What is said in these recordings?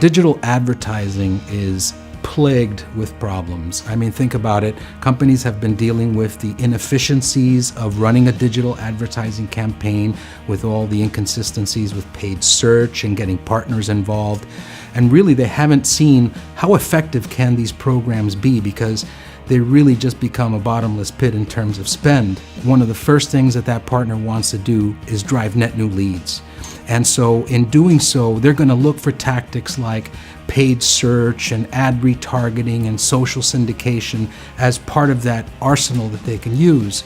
Digital advertising is plagued with problems. I mean, think about it. Companies have been dealing with the inefficiencies of running a digital advertising campaign, with all the inconsistencies with paid search and getting partners involved. And really, they haven't seen how effective can these programs be, because they really just become a bottomless pit in terms of spend. One of the first things that partner wants to do is drive net new leads. And so in doing so, they're going to look for tactics like paid search and ad retargeting and social syndication as part of that arsenal that they can use.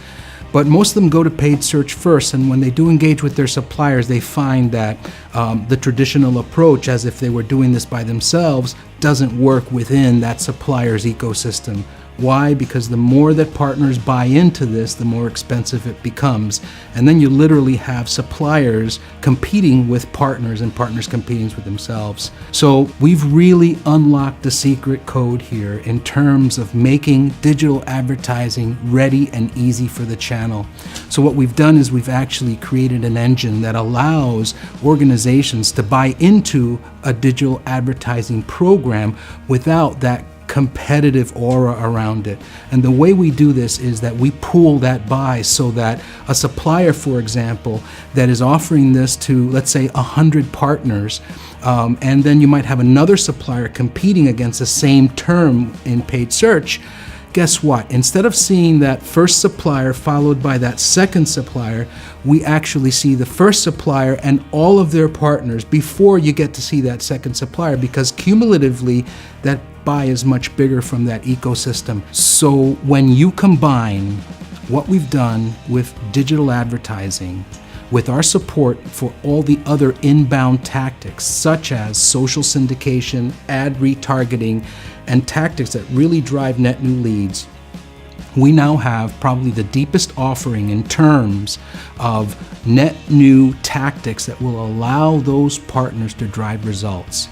But most of them go to paid search first, and when they do engage with their suppliers, they find that the traditional approach, as if they were doing this by themselves, doesn't work within that supplier's ecosystem. Why? Because the more that partners buy into this, the more expensive it becomes. And then you literally have suppliers competing with partners and partners competing with themselves. So we've really unlocked the secret code here in terms of making digital advertising ready and easy for the channel. So what we've done is we've actually created an engine that allows organizations to buy into a digital advertising program without that competitive aura around it. And the way we do this is that we pool that buy, so that a supplier, for example, that is offering this to, let's say, 100 partners, and then you might have another supplier competing against the same term in paid search. Guess what? Instead of seeing that first supplier followed by that second supplier, we actually see the first supplier and all of their partners before you get to see that second supplier, because cumulatively that buy is much bigger from that ecosystem. So when you combine what we've done with digital advertising with our support for all the other inbound tactics, such as social syndication, ad retargeting, and tactics that really drive net new leads, we now have probably the deepest offering in terms of net new tactics that will allow those partners to drive results.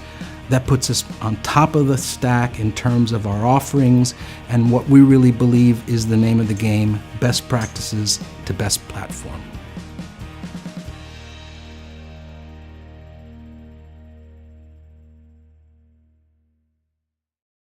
That puts us on top of the stack in terms of our offerings and what we really believe is the name of the game: best practices to best platform.